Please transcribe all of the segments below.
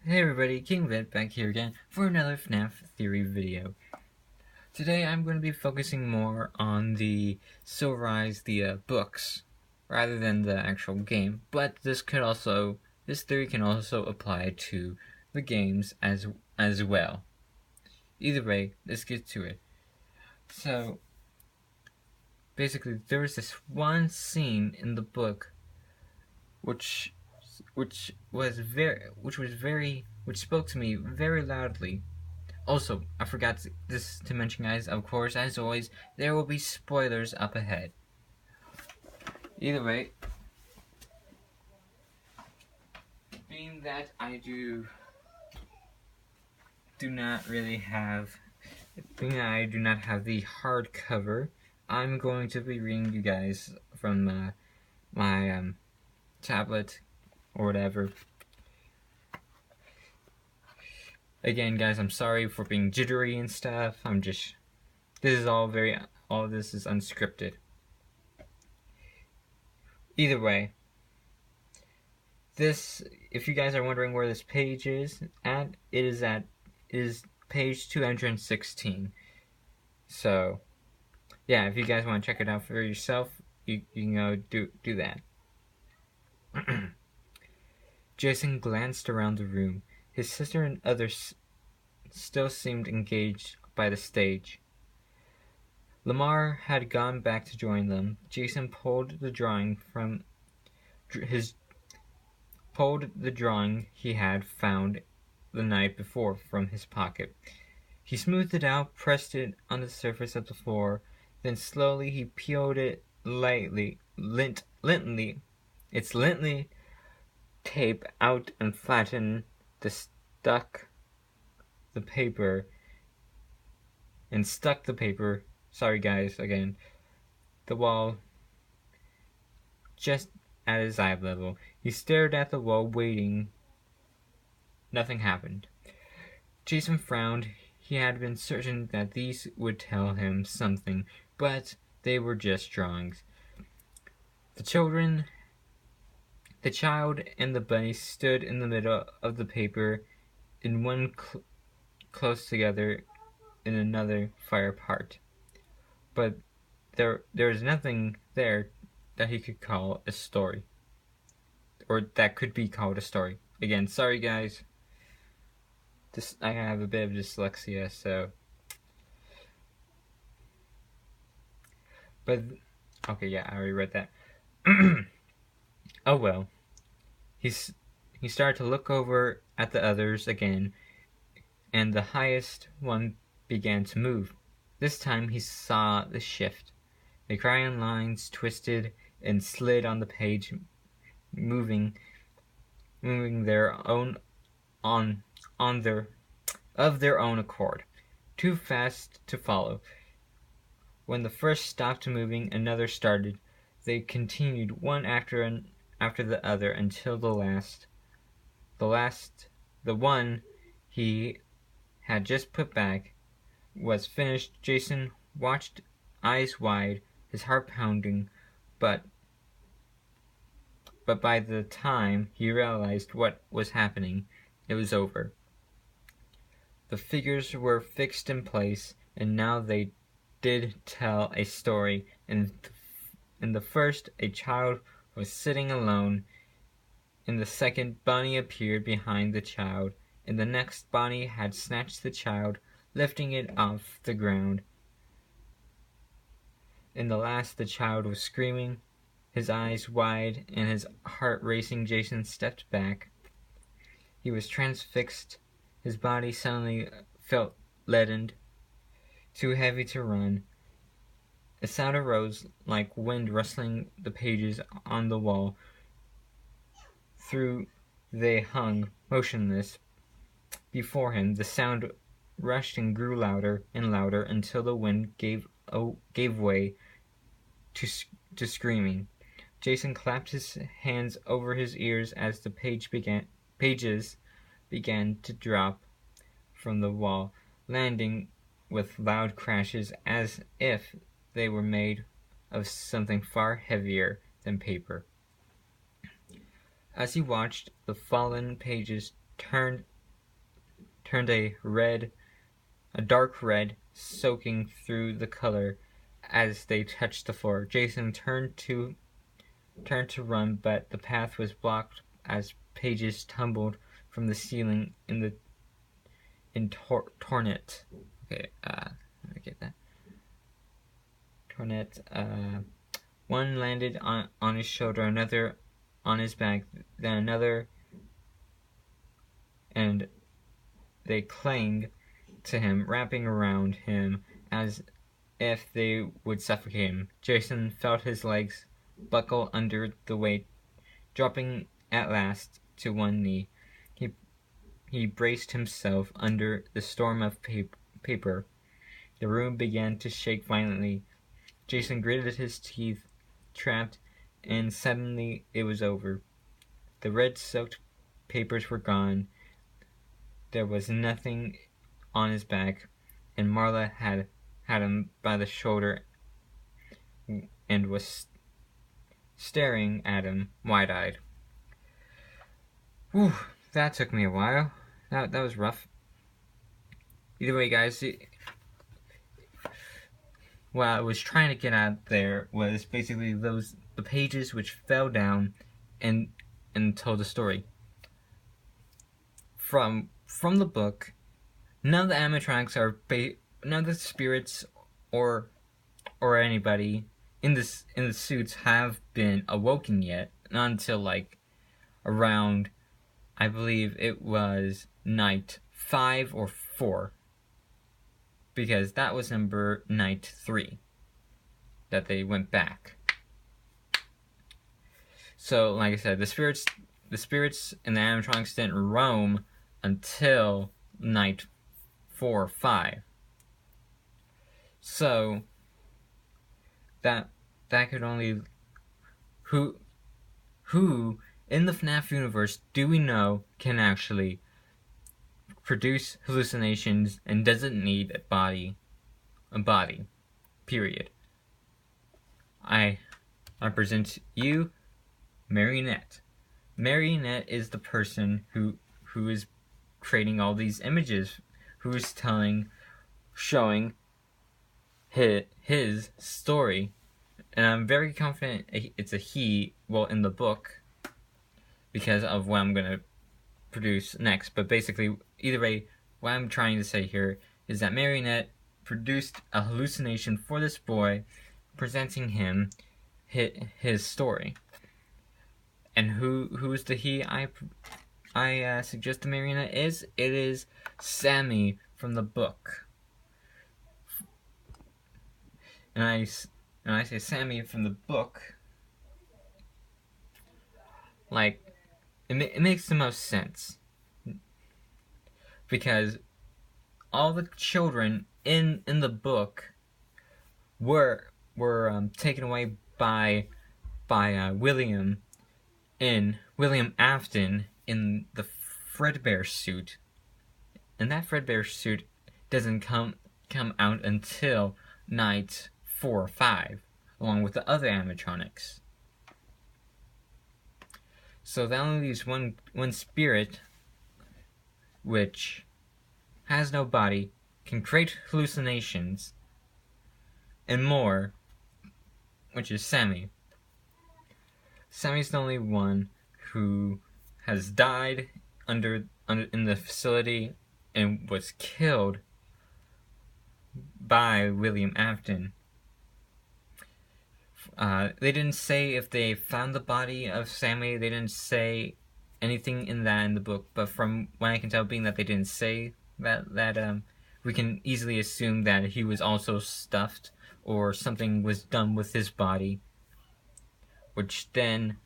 Hey everybody, King Vet back here again for another FNaF theory video. Today I'm going to be focusing more on the Silverize the books rather than the actual game, but this theory can also apply to the games as well. Either way, let's get to it. So basically, there was this one scene in the book which spoke to me very loudly. Also, I forgot to mention, guys, of course, as always, there will be spoilers up ahead. Either way, being that I do not have the hardcover, I'm going to be reading you guys from my tablet or whatever. Again, guys, I'm sorry for being jittery and stuff. This is all this is unscripted. Either way, if you guys are wondering where this page is at, it is page 216. So, yeah, if you guys want to check it out for yourself, you can go do that. Jason glanced around the room. His sister and others still seemed engaged by the stage. Lamar had gone back to join them. Jason pulled the drawing he had found the night before from his pocket. He smoothed it out, pressed it on the surface of the floor, then slowly he peeled it lintly tape out and flattened stuck the paper. Sorry guys, again. The wall just at his eye level. He stared at the wall, waiting. Nothing happened. Jason frowned. He had been certain that these would tell him something, but they were just drawings. The child and the bunny stood in the middle of the paper, in one close together, in another far apart. But there was nothing there that he could call a story. Or that could be called a story. Again, sorry guys. I have a bit of dyslexia, so. But, okay, yeah, I already read that. Oh well. He started to look over at the others again, and the highest one began to move. This time he saw the shift. The crayon lines twisted and slid on the page, moving of their own accord, too fast to follow. When the first stopped moving, another started. They continued one after the other until the one he had just put back, was finished. Jason watched, eyes wide, his heart pounding, but by the time he realized what was happening, it was over. The figures were fixed in place, and now they did tell a story. In the first, a child was sitting alone. In the second, Bonnie appeared behind the child. In the next, Bonnie had snatched the child, lifting it off the ground. In the last, the child was screaming, his eyes wide and his heart racing. Jason stepped back. He was transfixed. His body suddenly felt leadened, too heavy to run. A sound arose like wind rustling the pages on the wall. Through they hung, motionless, before him. The sound rushed and grew louder and louder until the wind gave way to screaming. Jason clapped his hands over his ears as the pages began to drop from the wall, landing with loud crashes as if they were made of something far heavier than paper. As he watched, the fallen pages turned a dark red, soaking through the color as they touched the floor. Jason turned to run, but the path was blocked as pages tumbled from the ceiling in Tornet. Okay, let me get that. Tornet. One landed on his shoulder, another on his back, then another, and they clung to him, wrapping around him as if they would suffocate him. Jason felt his legs buckle under the weight, dropping at last to one knee. He braced himself under the storm of paper. The room began to shake violently. Jason gritted his teeth, trapped, and suddenly it was over. The red-soaked papers were gone. There was nothing on his back, and Marla had him by the shoulder and was staring at him wide-eyed. Whew, that took me a while. That was rough. Either way, guys, what I was trying to get at there was basically the pages which fell down and told the story. From the book, none of the animatronics are none of the spirits or anybody in the suits have been awoken yet. Not until like around, I believe it was night 5 or 4, because that was night 3 that they went back. So, like I said, the spirits and the animatronics didn't roam until night 4 or 5. So that could only who in the FNaF universe do we know can actually produce hallucinations and doesn't need a body, period. I present you Marionette. Marionette is the person who is creating all these images, who is showing his story, and I'm very confident it's a he, well, in the book, because of what I'm gonna produce next. But basically, either way, what I'm trying to say here is that Marionette produced a hallucination for this boy, presenting him his story. And who's the he I suggest the Marionette is? It is Sammy from the book. And I say Sammy from the book, like, it makes the most sense, because all the children in the book were taken away by William Afton in the Fredbear suit, and that Fredbear suit doesn't come out until night 4 or 5, along with the other animatronics. So that only leaves one spirit, which has no body, can create hallucinations, and more, which is Sammy. Sammy's the only one who has died in the facility and was killed by William Afton. They didn't say if they found the body of Sammy. They didn't say anything in the book. But from what I can tell, being that they didn't say that, we can easily assume that he was also stuffed, or something was done with his body, which then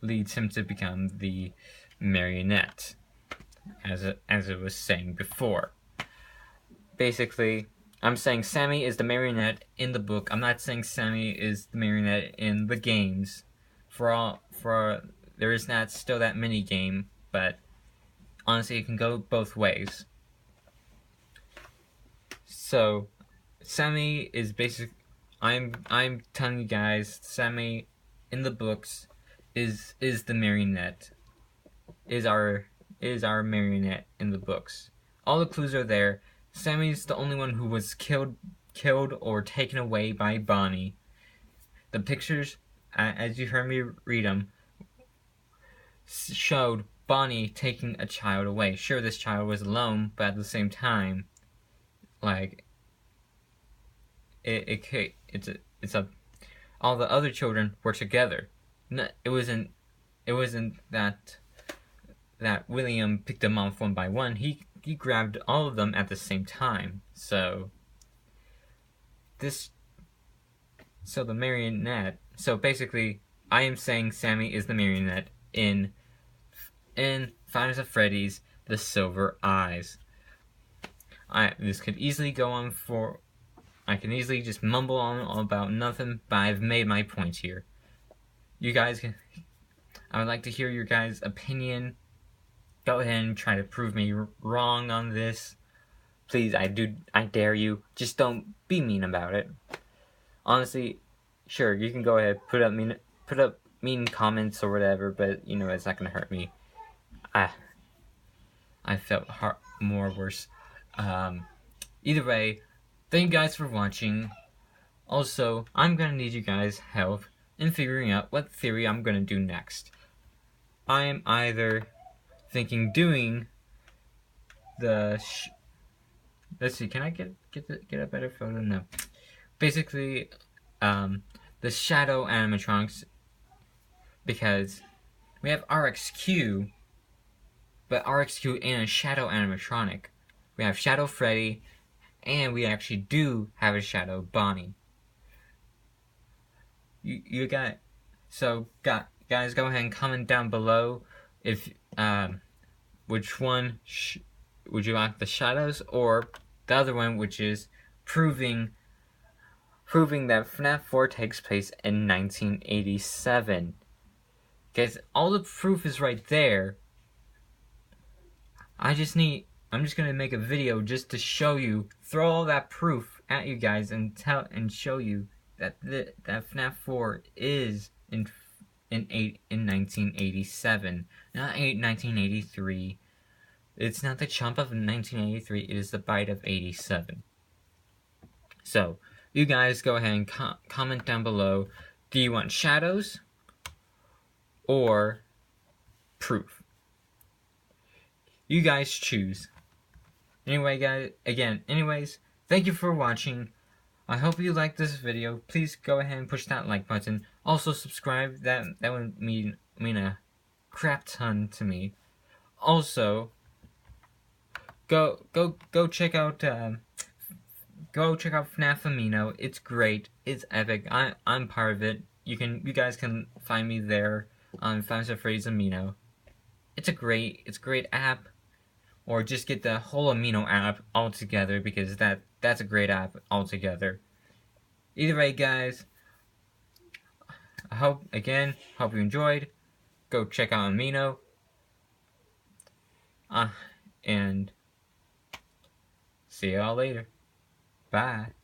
leads him to become the Marionette, as it was saying before. Basically, I'm saying Sammy is the Marionette in the book. I'm not saying Sammy is the Marionette in the games. There is not still that mini game, but honestly, it can go both ways. So, Sammy is I'm telling you guys, Sammy in the books is the Marionette, is our marionette in the books. All the clues are there. Sammy's the only one who was killed or taken away by Bonnie. The pictures, as you heard me read them, showed Bonnie taking a child away. Sure, this child was alone, but at the same time, like all the other children were together. It wasn't that William picked them off one by one. He grabbed all of them at the same time. So the marionette. So basically, I am saying Sammy is the marionette in Five Nights at Freddy's The Silver Eyes. This could easily go on for. I can easily just mumble on about nothing, but I've made my points here. You guys can. I would like to hear your guys' opinion. Go ahead and try to prove me wrong on this. Please, I dare you. Just don't be mean about it. Honestly, sure, you can go ahead, put up mean comments or whatever, but you know it's not gonna hurt me. I felt more worse. Either way, thank you guys for watching. Also, I'm gonna need you guys' help in figuring out what theory I'm gonna do next. I am either thinking doing the let's see, can I get a better photo? No. Basically, the shadow animatronics, because we have RxQ, but RxQ and a shadow animatronic. We have Shadow Freddy, and we actually do have a Shadow Bonnie. You got, so guys, go ahead and comment down below if which one would you like, the shadows or the other one, which is proving that FNaF 4 takes place in 1987. Guys, all the proof is right there. I'm just gonna make a video just to show you, throw all that proof at you guys and show you that that FNaF 4 is in 1987, not 1983. It's not the chump of 1983, it is the bite of 87. So, you guys go ahead and comment down below. Do you want shadows or proof? You guys choose. Anyway, guys, anyways, thank you for watching. I hope you liked this video. Please go ahead and push that like button. Also subscribe. That would mean a crap ton to me. Also, go check out FNaF Amino. It's great. It's epic. I'm part of it. You guys can find me there on Five Nights at Freddy's Amino. It's a great app. Or just get the whole Amino app altogether, because that's a great app altogether. Either way, guys, I hope you enjoyed. Go check out Amino. And see y'all later. Bye.